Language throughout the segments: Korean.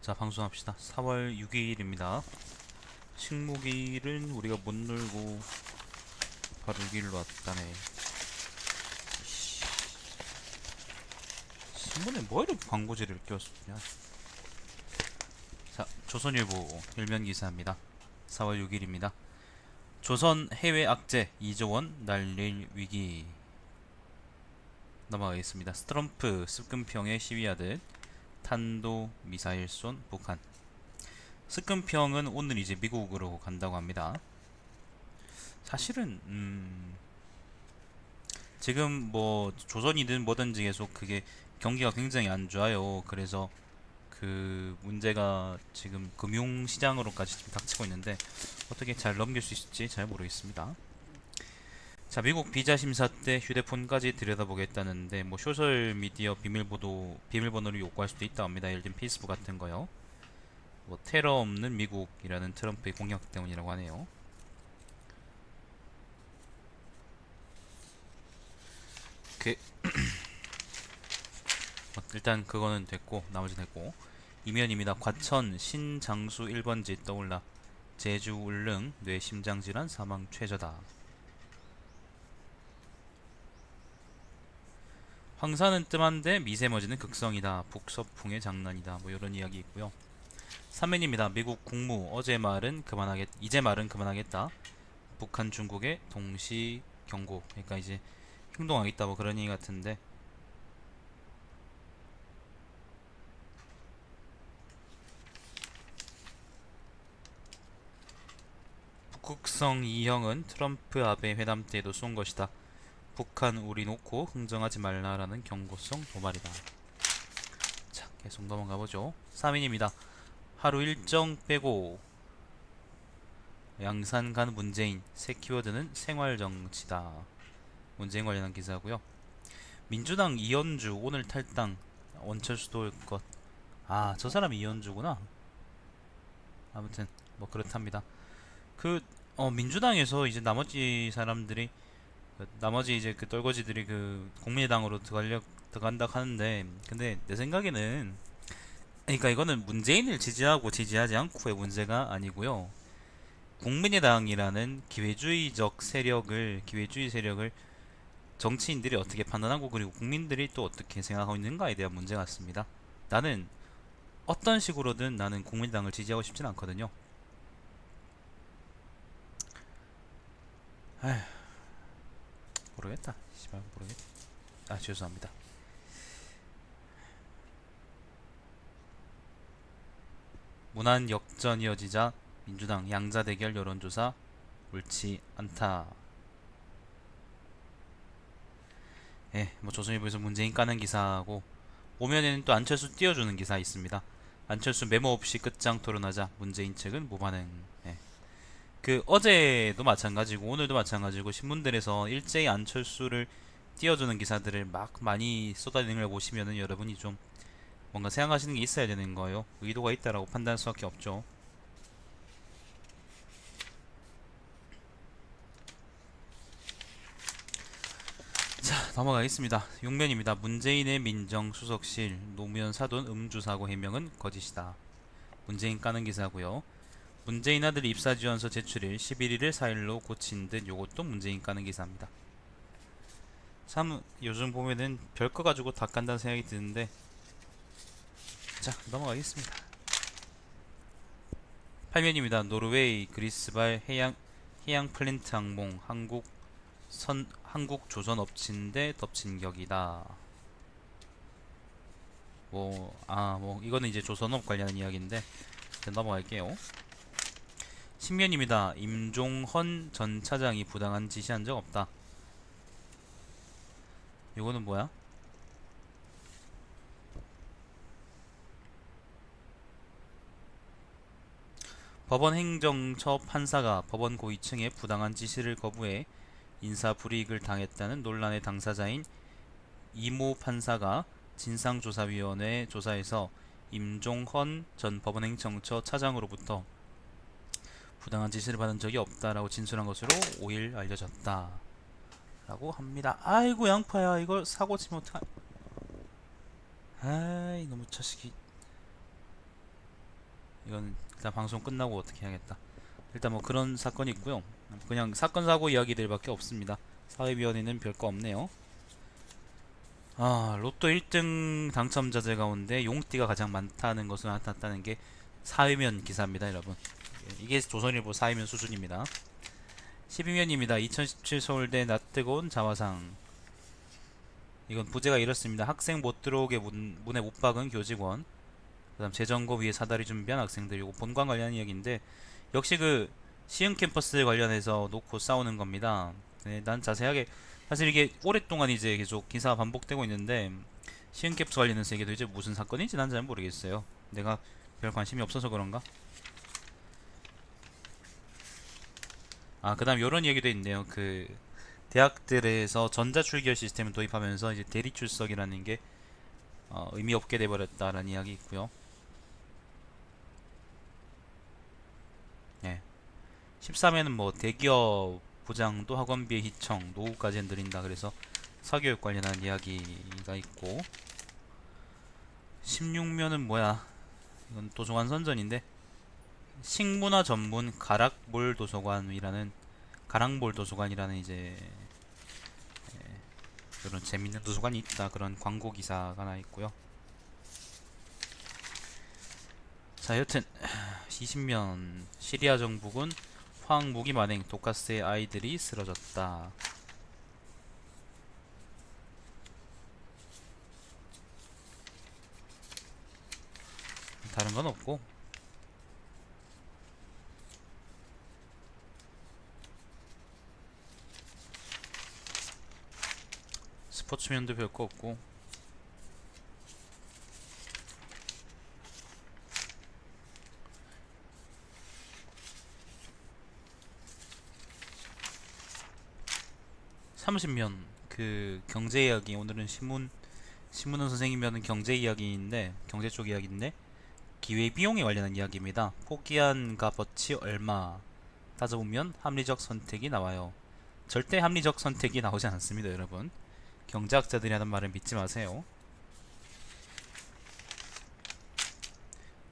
자, 방송합시다. 4월 6일입니다. 식목일은 우리가 못 놀고 바로 6일로 왔다네. 신문에 뭐 이렇게 광고지를 껴쓰냐. 자, 조선일보 일면 기사입니다. 4월 6일입니다. 조선 해외 악재 2조 원 날릴 위기. 넘어가겠습니다. 트럼프 습근평에 시위하듯 탄도 미사일 쏜 북한. 습근평은 오늘 이제 미국으로 간다고 합니다. 사실은 지금 뭐 조선이든 뭐든지 계속 그게 경기가 굉장히 안 좋아요. 그래서 그 문제가 지금 금융시장으로까지 지금 닥치고 있는데 어떻게 잘 넘길 수 있을지 잘 모르겠습니다. 자, 미국 비자 심사 때 휴대폰까지 들여다보겠다는데 뭐 소셜 미디어 비밀번호를 요구할 수도 있다고 합니다. 예를 들면 페이스북 같은 거요. 뭐 테러 없는 미국이라는 트럼프의 공약 때문이라고 하네요. 그 일단 그거는 됐고 나머지 됐고 이면입니다. 과천 신장수 1번지 떠올라 제주 울릉 뇌심장질환 사망 최저다. 황사는 뜸한데 미세먼지는 극성이다. 북서풍의 장난이다. 뭐 이런 이야기 있고요. 3면입니다. 미국 국무 이제 말은 그만하겠다. 북한 중국의 동시 경고. 그러니까 이제 행동하겠다 뭐 그런 얘기 같은데 북극성 2형은 트럼프 아베 회담 때도 쏜 것이다. 북한 우리 놓고 흥정하지 말라라는 경고성 도발이다. 자, 계속 넘어가 보죠. 3인입니다. 하루 일정 빼고 양산 간 문재인. 새 키워드는 생활정치다. 문재인 관련한 기사고요. 민주당 이현주 오늘 탈당. 원철수도 올 것. 아, 저 사람이 이현주구나. 아무튼 뭐 그렇답니다. 그 민주당에서 이제 나머지 사람들이 나머지 이제 그 떨거지들이 그 국민의당으로 들어간다 하는데 근데 내 생각에는 그러니까 이거는 문재인을 지지하고 지지하지 않고의 문제가 아니고요. 국민의당이라는 기회주의 세력을 정치인들이 어떻게 판단하고 그리고 국민들이 또 어떻게 생각하고 있는가에 대한 문제 같습니다. 나는 어떤 식으로든 나는 국민의당을 지지하고 싶진 않거든요. 에휴, 모르겠다. 씨발 모르겠다. 아, 죄송합니다. 무난 역전 이어지자 민주당 양자 대결 여론조사 옳지 않다. 예, 뭐 조선일보에서 문재인 까는 기사하고 오면에는 또 안철수 띄워주는 기사 있습니다. 안철수 메모 없이 끝장 토론하자 문재인 측은 무반응. 예. 그 어제도 마찬가지고 오늘도 마찬가지고 신문들에서 일제히 안철수를 띄워주는 기사들을 막 많이 쏟아내는 걸 보시면은 여러분이 좀 뭔가 생각하시는 게 있어야 되는 거예요. 의도가 있다라고 판단할 수밖에 없죠. 자, 넘어가겠습니다. 6면입니다. 문재인의 민정수석실 노무현 사돈 음주사고 해명은 거짓이다. 문재인 까는 기사고요. 문재인 아들 입사지원서 제출일 11일을 4일로 고친 듯 요것도 문재인 까는 기사입니다. 참 요즘 보면은 별거 가지고 다 깐다는 생각이 드는데 자, 넘어가겠습니다. 8면입니다. 노르웨이 그리스발 해양 플랜트 항공 한국 조선 업체인 데 덮친 격이다. 뭐 이거는 이제 조선업 관련한 이야기인데 일단 넘어갈게요. 10면입니다. 임종헌 전 차장이 부당한 지시한 적 없다. 이거는 뭐야? 법원 행정처 판사가 법원 고위층에 부당한 지시를 거부해 인사불이익을 당했다는 논란의 당사자인 이모 판사가 진상조사위원회 조사에서 임종헌 전 법원행정처 차장으로부터 부당한 지시를 받은 적이 없다라고 진술한 것으로 5일 알려졌다. 라고 합니다. 아이고 양파야 이걸 사고 치면 어떡하. 아이 너무 자식이. 이건 일단 방송 끝나고 어떻게 해야겠다. 일단 뭐 그런 사건이 있고요. 그냥 사건 사고 이야기들밖에 없습니다. 사회위원회는 별거 없네요. 아, 로또 1등 당첨자들 가운데 용띠가 가장 많다는 것을 나타났다는 게 사회면 기사입니다, 여러분. 이게 조선일보 사회면 수준입니다. 12면입니다. 2017 서울대 낯뜨거운 자화상. 이건 부제가 이렇습니다. 학생 못 들어오게 문에 못 박은 교직원. 그다음 재점거 위에 사다리 준비한 학생들. 이거 본관 관련 이야기인데 역시 그 시흥 캠퍼스 관련해서 놓고 싸우는 겁니다. 네, 난 자세하게 사실 이게 오랫동안 이제 계속 기사가 반복되고 있는데 시흥 캠퍼스 관련해서 이게 도대체 무슨 사건인지 난 잘 모르겠어요. 내가 별 관심이 없어서 그런가? 아, 그다음 요런 얘기도 있네요. 그 대학들에서 전자출결 시스템을 도입하면서 이제 대리 출석이라는 게 의미 없게 돼버렸다라는 이야기 있고요. 예. 13회는 뭐 대기업 부장도 학원비의 희청, 노후까지 흔들린다. 그래서 사교육 관련한 이야기가 있고 16면은 뭐야? 이건 도서관 선전인데 식문화 전문 가락볼 도서관이라는 이제 그런 재밌는 도서관이 있다. 그런 광고 기사가 하나 있고요. 자, 여튼 20면 시리아 정부군 화학 무기 만행 도카스의 아이들이 쓰러졌다. 다른 건 없고 스포츠면도 별거 없고 30면 그 경제 이야기. 오늘은 신문은 선생님이 하는 경제 이야기인데 경제 쪽 이야기인데 기회비용에 관련한 이야기입니다. 포기한 값어치 얼마 따져보면 합리적 선택이 나와요. 절대 합리적 선택이 나오지 않습니다, 여러분. 경제학자들이 하는 말을 믿지 마세요.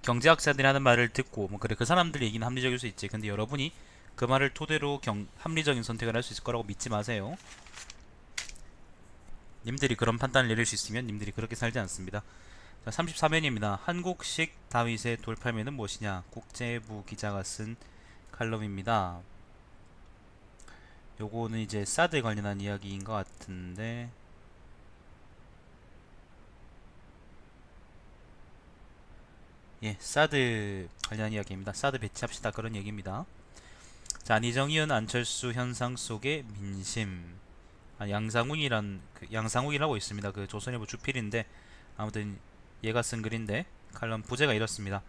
경제학자들이 하는 말을 듣고 뭐 그래 그 사람들 얘기는 합리적일 수 있지. 근데 여러분이 그 말을 토대로 합리적인 선택을 할 수 있을 거라고 믿지 마세요. 님들이 그런 판단을 내릴 수 있으면 님들이 그렇게 살지 않습니다. 자, 33회입니다. 한국식 다윗의 돌팔매는 무엇이냐? 국제부 기자가 쓴 칼럼입니다. 요거는 이제 사드 관련한 이야기인 것 같은데 예, 사드 관련 이야기입니다. 사드 배치합시다. 그런 얘기입니다. 자, 안희정이은 안철수 현상 속의 민심. 아, 양상욱이라고 있습니다. 그 조선일보 주필인데 아무튼 얘가 쓴 글인데 칼럼 부제가 이렇습니다.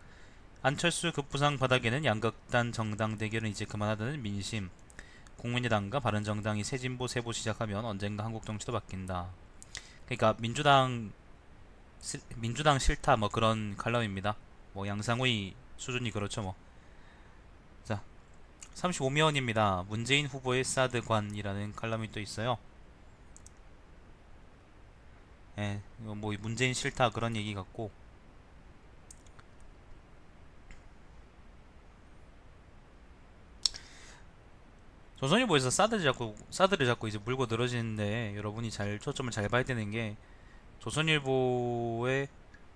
안철수 급부상 바닥에는 양극단 정당 대결은 이제 그만하다는 민심. 국민의당과 바른정당이 새진보 세보 시작하면 언젠가 한국 정치도 바뀐다. 그러니까 민주당 싫다 뭐 그런 칼럼입니다. 뭐 양상우의 수준이 그렇죠 뭐. 자, 35면입니다. 문재인 후보의 사드관이라는 칼럼이 또 있어요. 예, 뭐 문재인 싫다 그런 얘기 같고 조선일보에서 사드를 자꾸 이제 물고 늘어지는데 여러분이 잘 초점을 잘 봐야 되는 게 조선일보의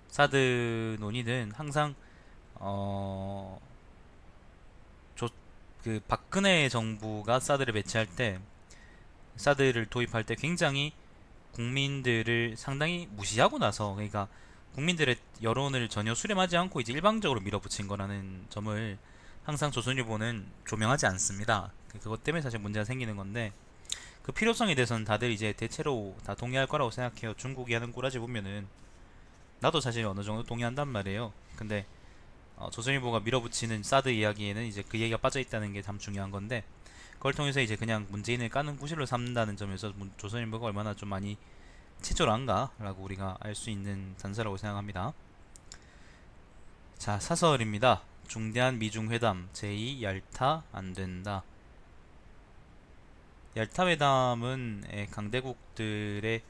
사드 논의는 항상 어, 그 박근혜 정부가 사드를 배치할 때 사드를 도입할 때 굉장히 국민들을 상당히 무시하고 나서 그러니까 국민들의 여론을 전혀 수렴하지 않고 이제 일방적으로 밀어붙인 거라는 점을 항상 조선일보는 조명하지 않습니다. 그것 때문에 사실 문제가 생기는 건데 그 필요성에 대해서는 다들 이제 대체로 다 동의할 거라고 생각해요. 중국이 하는 꾸라지 보면은 나도 사실 어느 정도 동의한단 말이에요. 근데 조선일보가 밀어붙이는 사드 이야기에는 이제 그 얘기가 빠져 있다는 게 참 중요한 건데 그걸 통해서 이제 그냥 문재인을 까는 구실로 삼는다는 점에서 조선일보가 얼마나 좀 많이 치졸한가라고 우리가 알 수 있는 단서라고 생각합니다. 자, 사설입니다. 중대한 미중 회담 제2 얄타 안 된다. 얄타 회담은 강대국들의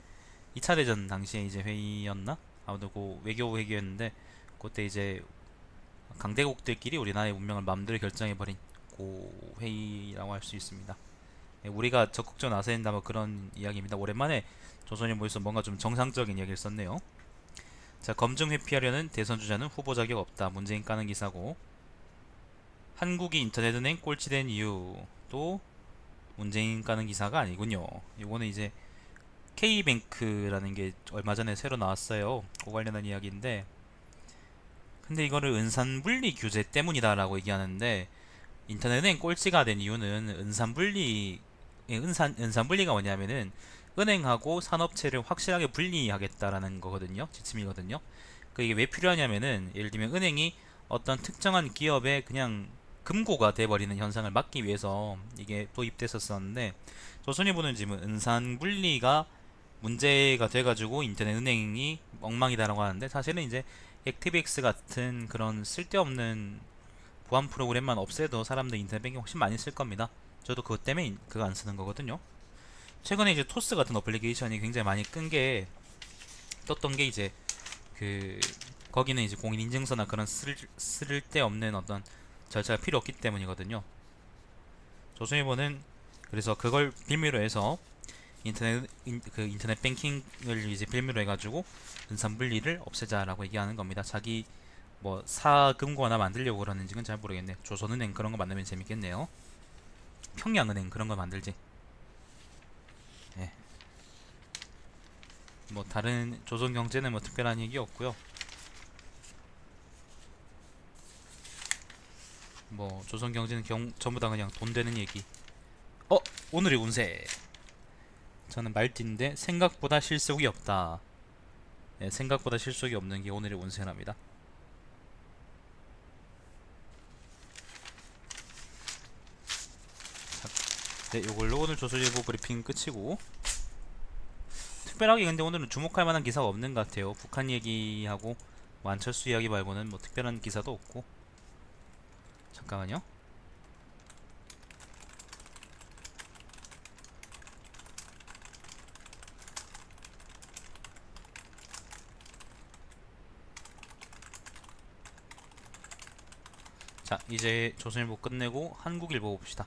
2차 대전 당시에 이제 회의였나? 아무튼 그 외교 회의였는데 그때 이제 강대국들끼리 우리나라의 운명을 마음대로 결정해버린 고회의라고 할 수 있습니다. 예, 우리가 적극적으로 나서야 된다 뭐 그런 이야기입니다. 오랜만에 조선이 모여서 뭔가 좀 정상적인 이야기를 썼네요. 자, 검증 회피하려는 대선 주자는 후보 자격 없다. 문재인 까는 기사고, 한국이 인터넷은행 꼴찌된 이유도 문재인 까는 기사가 아니군요. 이거는 이제 K뱅크라는 게 얼마 전에 새로 나왔어요. 그거 관련한 이야기인데, 근데 이거를 은산분리 규제 때문이다라고 얘기하는데, 인터넷은행 꼴찌가 된 이유는 은산분리가 뭐냐면은 은행하고 산업체를 확실하게 분리하겠다라는 거거든요. 지침이거든요. 그 이게 왜 필요하냐면은 예를 들면 은행이 어떤 특정한 기업의 그냥 금고가 돼버리는 현상을 막기 위해서 이게 도입됐었었는데, 조선일보는 지금 은산분리가 문제가 돼가지고 인터넷 은행이 엉망이다라고 하는데, 사실은 이제 액티브엑스 같은 그런 쓸데없는 보안 프로그램만 없애도 사람들 인터넷 뱅킹 훨씬 많이 쓸 겁니다. 저도 그것 때문에 그거 안 쓰는 거거든요. 최근에 이제 토스 같은 어플리케이션이 굉장히 많이 끈 게 떴던 게 이제 그 거기는 이제 공인 인증서나 그런 쓸데없는 어떤 절차가 필요 없기 때문이거든요. 조선일보는 그래서 그걸 빌미로 해서 인터넷 뱅킹을 이제 빌미로 해가지고 분산 분리를 없애자라고 얘기하는 겁니다. 자기 뭐 사금고 하나 만들려고 그러는지는 잘 모르겠네. 조선은행 그런 거 만들면 재밌겠네요. 평양은행 그런 거 만들지. 예. 뭐 다른 조선경제는 뭐 특별한 얘기 없고요. 뭐 조선경제는 전부 다 그냥 돈 되는 얘기. 어, 오늘의 운세. 저는 말띠인데 생각보다 실속이 없다. 예, 생각보다 실속이 없는 게 오늘의 운세랍니다. 네, 이걸로 오늘 조선일보 브리핑 끝이고, 특별하게 근데 오늘은 주목할 만한 기사가 없는 것 같아요. 북한 얘기하고 뭐 안철수 이야기 말고는 뭐 특별한 기사도 없고. 잠깐만요. 자, 이제 조선일보 끝내고 한국일보 봅시다.